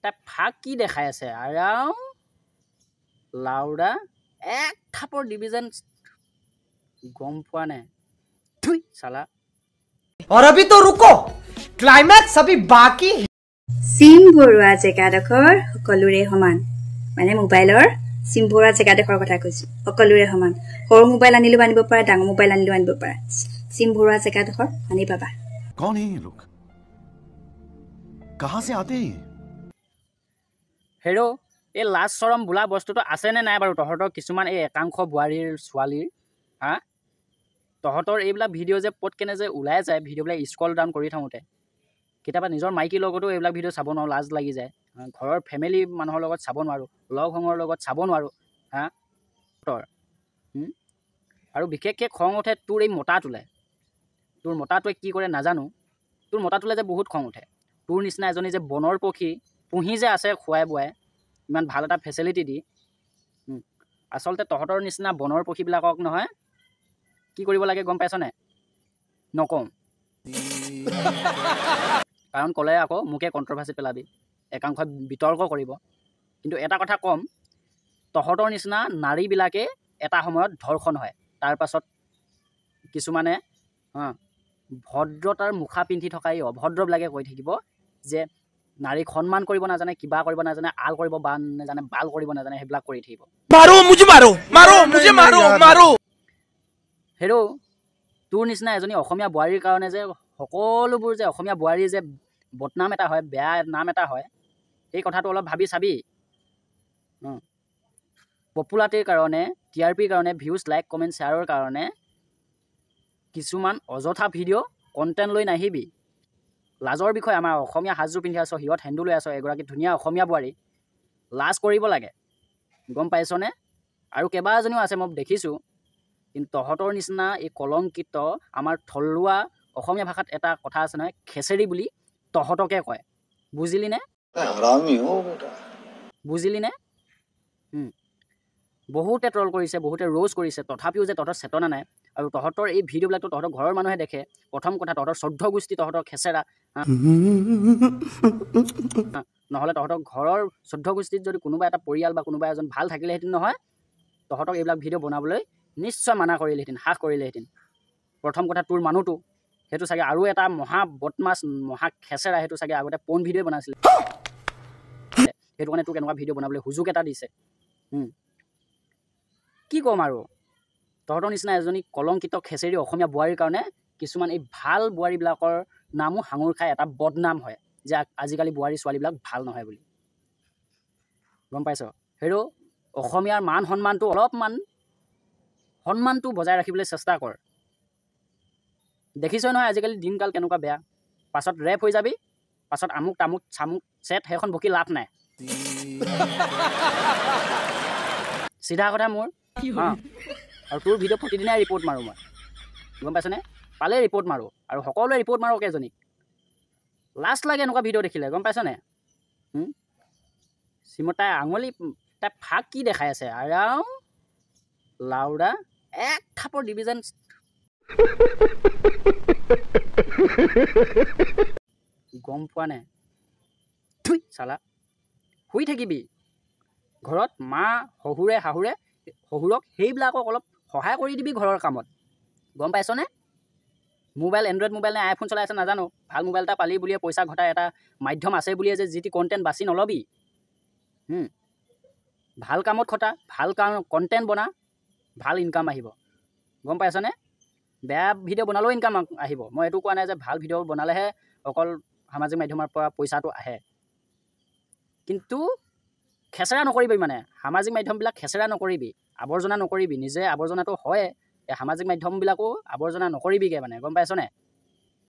তাই ফাঁক কি দেখাই আছে আৰাম লাউৰা এক থাপৰ ডিভিজন গম পোৱা নাই থুই সালা और अभी तो रुको क्लाइमैक्स अभी बाकी है सिम भरुआ जगाडखर সকলোৰে সমান মানে মোবাইলৰ সিম ভৰুৱা জগাডখৰ কথা কৈছো সকলোৰে সমান সৰু মোবাইল আনিলো আনিব পাৰা ডাঙৰ মোবাইল আনিলো আনিব পাৰা সিম ভৰুৱা জগাডখৰ আনি পাবা कौन है ये लोग कहां से आते हैं হেৰো এই লাজ শৰম বোলা বস্তুটো আছে নে নাই বাৰু তহঁতৰ কিছুমান এই একাংশ বুৱাৰীৰ ছোৱালীৰ হা তহঁতৰ এইবিলাক ভিডিঅ' যে পট কেনে যে ওলাই যায় ভিডিঅ'বিলাক স্ক্ৰল ডাউন কৰি থাকোঁতে কেতিয়াবা নিজৰ মাইকীৰ লগতো এইবিলাক ভিডিঅ' চাব নোৱাৰোঁ লাজ লাগি যায় ঘৰৰ ফেমিলি মানুহৰ লগত চাব নোৱাৰোঁ লগ সংগৰ লগত চাব নোৱাৰোঁ হা তোৰ আৰু বিশেষকৈ খং উঠে তোৰ এই মতাটোলে তোৰ মতাটোৱে কি কৰে নাজানো তোৰ মতাটোলে যে বহুত খং উঠে তোৰ নিচিনা এজনী যে বনৰ পক্ষী পুহি যে আছে খুৱাই বুৱাই ইমান ভাল এটা ফেচিলিটি দি আচলতে তহঁতৰ নিচিনা বনৰ পক্ষীবিলাকক নহয় কি কৰিব লাগে গম পাইছনে নকওঁ কাৰণ ক'লে আকৌ মোকে কণ্ট্ৰভাৰ্চি পেলাবি একাংশ বিতৰ্ক কৰিব কিন্তু এটা কথা কম তহঁতৰ নিচিনা নাৰীবিলাকে এটা সময়ত ধৰ্ষণ হয় তাৰ পাছত কিছুমানে ভদ্ৰতাৰ মুখা পিন্ধি থকা এই অভদ্ৰবিলাকে কৈ থাকিব যে নাৰীক সন্মান কৰিব নাজানে কিবা কৰিব নাজানে আল কৰিব বা নাজানে বাল কৰিব নাজানে সেইবিলাক কৰি থাকিব मारो मुझे मारो मारो मुझे मारो मारो হেৰো তোৰ নিচিনা এজনী অসমীয়া বোৱাৰীৰ কাৰণে যে সকলোবোৰ যে অসমীয়া বোৱাৰীৰ যে বদনাম এটা হয় বেয়া নাম এটা হয় এই কথাটো অলপ ভাবি চাবি পপুলাৰিটিৰ কাৰণে TRPৰ কাৰণে ভিউজ লাইক কমেণ্ট শ্বেয়াৰৰ কাৰণে কিছুমান অযথা ভিডিঅ' কণ্টেণ্ট লৈ নাহিবি লাজৰ বিষয় আমাৰ অসমীয়া সাজযোৰ পিন্ধি আছ সিহঁত হেন্দু লৈ আছ এগৰাকী ধুনীয়া অসমীয়া বোৱাৰী লাজ কৰিব লাগে গম পাইছনে আৰু কেইবাজনীও আছে মই দেখিছোঁ কিন্তু তহঁতৰ নিচিনা এই কলংকিত আমাৰ থলুৱা অসমীয়া ভাষাত এটা কথা আছে নহয় খেচেৰি বুলি তহঁতকে কয় বুজিলিনে বুজিলিনে বহুতে ট্ৰল কৰিছে বহুতে ৰোজ কৰিছে তথাপিও যে তহঁতৰ চেতনা নাই আৰু তহঁতৰ এই ভিডিঅ'বিলাকতো তহঁতৰ ঘৰৰ মানুহে দেখে প্ৰথম কথা তহঁতৰ শ্ৰদ্ধ গোষ্ঠী তহঁতৰ খেচেৰা নহ'লে তহঁতৰ ঘৰৰ শ্ৰদ্ধ গোষ্ঠীত যদি কোনোবা এটা পৰিয়াল বা কোনোবা এজন ভাল থাকিলেহেঁতেন নহয় তহঁতক এইবিলাক ভিডিঅ' বনাবলৈ নিশ্চয় মানা কৰিলেহেঁতেন হ্ৰাস কৰিলেহেঁতেন প্ৰথম কথা তোৰ মানুহটো সেইটো চাগে আৰু এটা মহা বদমাছ মহা খেচেৰা সেইটো চাগে আগতে পন ভিডিঅ' বনাইছিলে সেইটো কাৰণে তোক এনেকুৱা ভিডিঅ' বনাবলৈ সুযোগ এটা দিছে কি ক'ম আৰু তহঁতৰ নিচিনা এজনী কলংকিত খেচেৰি অসমীয়া বোৱাৰীৰ কাৰণে কিছুমান এই ভাল বোৱাৰীবিলাকৰ নামো সাঙুৰ খাই এটা বদনাম হয় যে আজিকালি বোৱাৰী ছোৱালীবিলাক ভাল নহয় বুলি গম পাইছ হেৰো অসমীয়াৰ মান সন্মানটো অলপমান সন্মানটো বজাই ৰাখিবলৈ চেষ্টা কৰ দেখিছই নহয় আজিকালি দিনকাল কেনেকুৱা বেয়া পাছত ৰেপ হৈ যাবি পাছত আমুক তামুক চামুক চেট সেইখন বকি লাভ নাই চিধা কথা মোৰ আৰু তোৰ ভিডিঅ' প্ৰতিদিনাই ৰিপৰ্ট মাৰোঁ মই গম পাইছনে পালে ৰিপৰ্ট মাৰোঁ আৰু সকলোৱে ৰিপৰ্ট মাৰোঁ কেইজনীক লাষ্ট লাগে এনেকুৱা ভিডিঅ' দেখিলে গম পাইছনে চিমত তাই আঙুলি তাই ফাঁক কি দেখাই আছে আৰাম লাউৰা এক থাপৰ ডিভিজন গম পোৱা নাই থুই চালা শুই থাকিবি ঘৰত মা শহুৰক সেইবিলাকক অলপ সহায় কৰি দিবি ঘৰৰ কামত গম পাইছনে মোবাইল এণ্ড্ৰইড মোবাইল নে আইফোন চলাই আছে নাজানো ভাল মোবাইল এটা পালি বুলিয়ে পইচা ঘটা এটা মাধ্যম আছে বুলিয়ে যে যি টি কণ্টেণ্ট বাছি নল'বি ভাল কামত খটা ভাল কণ্টেণ্ট বনা ভাল ইনকাম আহিব গম পাইছনে বেয়া ভিডিঅ' বনালেও ইনকাম আহিব মই এইটো কোৱা নাই যে ভাল ভিডিঅ' বনালেহে অকল সামাজিক মাধ্যমৰ পৰা পইচাটো আহে কিন্তু খেচেৰা নকৰিবি মানে সামাজিক মাধ্যমবিলাক খেচেৰা নকৰিবি আৱৰ্জনা নকৰিবি নিজে আৱৰ্জনাটো হয় এই সামাজিক মাধ্যমবিলাকো আৱৰ্জনা নকৰিবিগৈ মানে গম পাইছনে